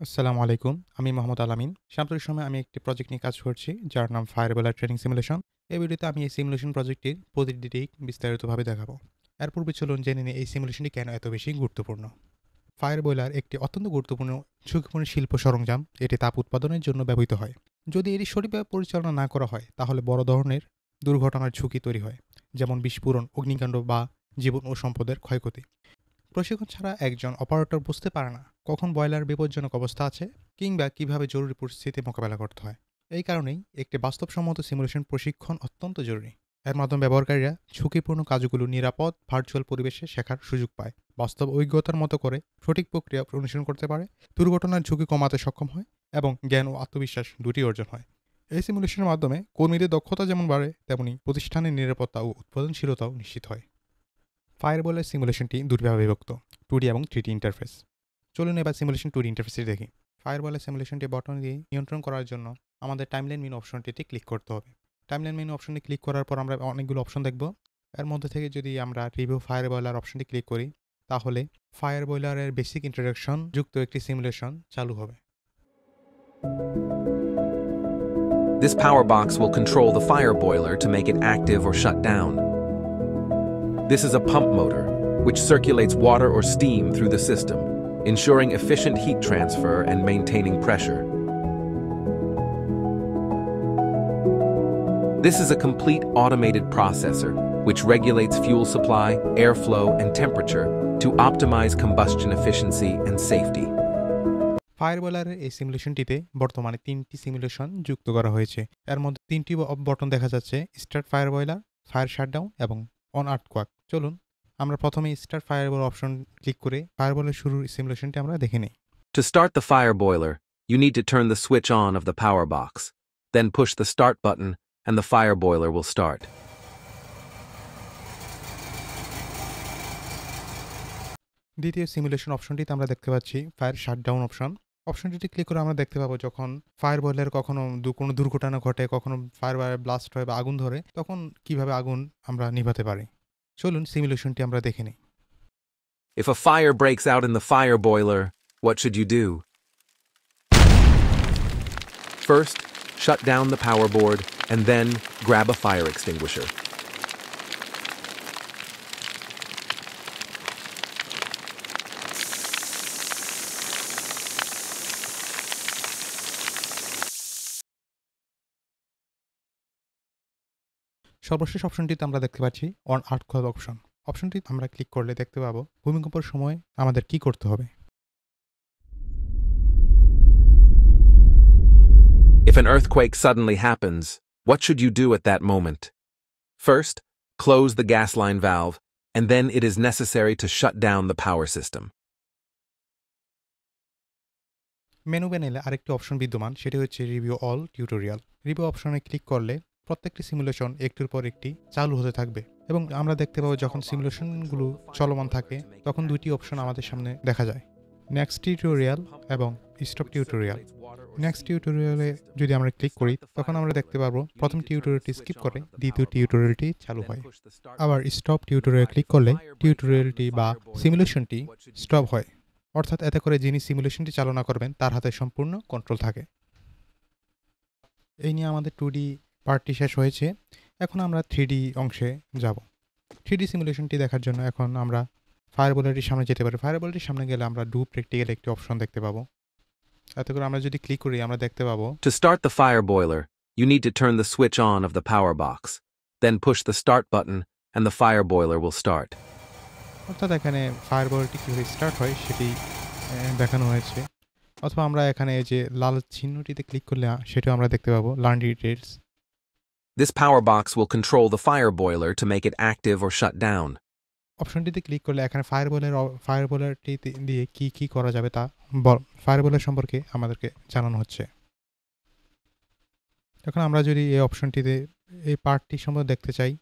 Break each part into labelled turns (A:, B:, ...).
A: আসসালামু আলাইকুম। আমি মোহাম্মদ আলামিন। সাম্প্রতিক সময়ে আমি একটি প্রজেক্ট নিয়ে কাজ করছি, যার নাম ফায়ার বয়লার ট্রেনিং সিমুলেশন। এই ভিডিওতে আমি এই সিমুলেশন প্রজেক্টটির প্রতিটি দিক বিস্তারিতভাবে দেখাবো। এর পূর্বে চলুন জেনে নিই এই সিমুলেশনটি কেন এত বেশি গুরুত্বপূর্ণ। ফায়ার বয়লার একটি অত্যন্ত গুরুত্বপূর্ণ ঝুঁকিপূর্ণ শিল্প সরঞ্জাম। এটি তাপ উৎপাদনের জন্য ব্যবহৃত হয়। যদি এটি সঠিকভাবে পরিচালনা না করা হয়, তাহলে বড় ধরনের দুর্ঘটনার ঝুঁকি তৈরি হয়, যেমন বিস্ফোরণ, অগ্নিকাণ্ড বা জীবন ও সম্পদের ক্ষয়ক্ষতি। প্রশিক্ষণ ছাড়া একজন অপারেটর বুঝতে পারে না কখন বয়লার বিপজ্জনক অবস্থা আছে কিংবা কিভাবে জরুরি পরিস্থিতি মোকাবেলা করতে হয়। এই কারণেই একটি বাস্তবসম্মত সিমুলেশন প্রশিক্ষণ অত্যন্ত জরুরি। এর মাধ্যমে ব্যবহারকারীরা ঝুঁকিপূর্ণ কাজগুলো নিরাপদ ভার্চুয়াল পরিবেশে শেখার সুযোগ পায়, বাস্তব অভিজ্ঞতার মতো করে সঠিক প্রক্রিয়া অনুসরণ করতে পারে, দুর্ঘটনার ঝুঁকি কমাতে সক্ষম হয় এবং জ্ঞান ও আত্মবিশ্বাস দুটি অর্জন হয়। এই সিমুলেশনের মাধ্যমে কর্মীদের দক্ষতা যেমন বাড়ে, তেমনি প্রতিষ্ঠানের নিরাপত্তা ও উৎপাদনশীলতাও নিশ্চিত হয়। ফায়ারবলের সিমুলেশনটি দুটিভাবে বিভক্ত, 2D এবং 3D ইন্টারফেস। চলুন এবার সিমুলেশন 2D ইন্টারফেসটি দেখি। ফায়ারবলের সিমুলেশনটি বটন দিয়ে নিয়ন্ত্রণ করার জন্য আমাদের টাইমলাইন মেনু অপশনটিতে ক্লিক করতে হবে। টাইমলাইন মেনু অপশনে ক্লিক করার পর আমরা অনেকগুলো অপশন দেখব। এর মধ্যে থেকে যদি আমরা রিভিউ ফায়ার বয়লার অপশনটি ক্লিক করি, তাহলে ফায়ার বয়লারের বেসিক ইন্ট্রোডাকশন যুক্ত একটি সিমুলেশন চালু হবে।
B: This power box will control the fire boiler to make it active or shut down. This is a pump motor, which circulates water or steam through the system, ensuring efficient heat transfer and maintaining pressure. This is a complete automated processor, which regulates fuel supply, airflow, and temperature to optimize combustion efficiency and safety.
A: Fire বয়লারের এই সিমুলেশনটিতে বর্তমানে 3টি simulation যুক্ত করা হয়েছে। এর মধ্যে 3টি বটন দেখা যাচ্ছে: start fire boiler, fire shutdown এবং অন আর্থকোয়াক। চলুন আমরা প্রথমে start fire boiler option click করে ফায়ার বয়লার শুরুর সিমুলেশনটি আমরা দেখে নিই।
B: To start the fire boiler, you need to turn the switch on of the power box. Then push the start button and the fire boiler will start.
A: দ্বিতীয় simulation অপশনটিতে আমরা দেখতে পাচ্ছি ফায়ার শাটডাউন অপশন। অপশনটিতে click করে আমরা দেখতে পাবো যখন ফায়ার বয়লার কখনো কোনো দুর্ঘটনা ঘটে, কখনো ফায়ার বয়লার ব্লাস্ট হয় বা আগুন ধরে, তখন কিভাবে আগুন আমরা নিভাতে পারি। চলুন সিমুলেশনটি আমরা দেখে নিই।
B: If a fire breaks out in the fire boiler, what should you do? First, shut down the power board and then grab a fire extinguisher.
A: সর্বশেষ অপশনটিতে আমরা দেখতে পাচ্ছি অন আর্থকোয়াক অপশন। অপশনটি আমরা ক্লিক করলে দেখতে পাবো ভূমিকম্পের সময় আমাদের কি করতে হবে।
B: If an earthquake suddenly happens, what should you do at that moment? First, close the gas line valve, and then it is necessary to shut down the power system.
A: Menu প্যানেলে আরেকটি অপশন বিদ্যমান, সেটি হচ্ছে review all tutorial. Review অপশনে click করলে প্রত্যেকটি simulation একটির পর একটি চালু হতে থাকবে এবং আমরা দেখতে পাবো যখন সিমুলেশনগুলো চলমান থাকে তখন দুটি অপশন আমাদের সামনে দেখা যায়: নেক্সট টিউটোরিয়াল এবং স্টপ টিউটোরিয়াল। নেক্সট টিউটোরিয়ালে যদি আমরা ক্লিক করি, তখন আমরা দেখতে পারবো প্রথম টিউটোরিয়ালটি স্কিপ করে দ্বিতীয় টিউটোরিয়ালটি চালু হয়। আবার স্টপ টিউটোরিয়াল ক্লিক করলে টিউটোরিয়ালটি বা সিমুলেশনটি স্টপ হয়, অর্থাৎ এতে করে যিনি সিমুলেশনটি চালনা করবেন তার হাতে সম্পূর্ণ কন্ট্রোল থাকে। এই নিয়ে আমাদের 2D পার্টটি শেষ হয়েছে। এখন আমরা 3D অংশে যাব। 3D সিমুলেশনটি দেখার জন্য এখন আমরা ফায়ার বয়লারটির সামনে যেতে পারি। ফায়ার বয়লারটির সামনে গেলে আমরা ডু প্র্যাকটিক্যাল একটি অপশন দেখতে পাবো। এতে করে আমরা যদি ক্লিক করি আমরা দেখতে পাবো
B: To start the fire boiler, you need to turn the switch on of the power box. Then push the start button and the fire boiler will start.
A: অর্থাৎ এখানে ফায়ার বয়লারটি কীভাবে স্টার্ট হয় সেটি দেখানো হয়েছে। অথবা আমরা এখানে এই যে লাল চিহ্নটিতে ক্লিক করলে সেটাও আমরা দেখতে পাবো, learn details.
B: This power box will control the fire boiler to make it active or shut down.
A: অপশনটিতে ক্লিক করলে এখানে ফায়ার বয়লারটি দিয়ে কি কি করা যাবে তা ফায়ার বয়লার সম্পর্কে আমাদেরকে জানানো হচ্ছে। এখন আমরা যদি এই অপশনটিতে এই পার্টটি সম্পর্কে দেখতে চাই,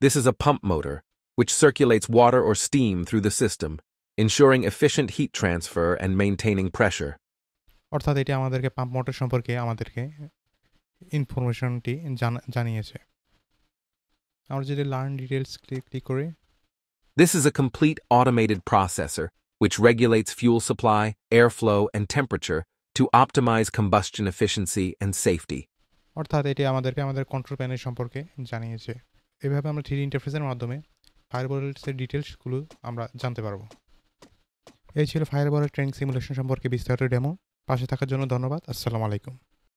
B: This is a pump motor, which circulates water or steam through the system, ensuring efficient heat transfer and maintaining pressure.
A: অর্থাৎ এটি আমাদেরকে পাম্প মোটর সম্পর্কে আমাদেরকে ইনফরমেশনটি জানিয়েছে। আমরা যদি লার্ন ডিটেইলস ক্লিক করি,
B: This is a complete automated processor, which regulates fuel supply, airflow, and temperature to optimize combustion efficiency and safety.
A: অর্থাৎ এটি আমাদেরকে আমাদের কন্ট্রোল প্যানেল সম্পর্কে জানিয়েছে। এভাবে আমরা 3D ইন্টারফেসের মাধ্যমে ফায়ারবলের ডিটেলসগুলো আমরা জানতে পারবো। এই ছিল ফায়ারবলের ট্রেনিং সিমুলেশন সম্পর্কে বিস্তারিত ডেমো। পাশে থাকার জন্য ধন্যবাদ। আসসালামু আলাইকুম।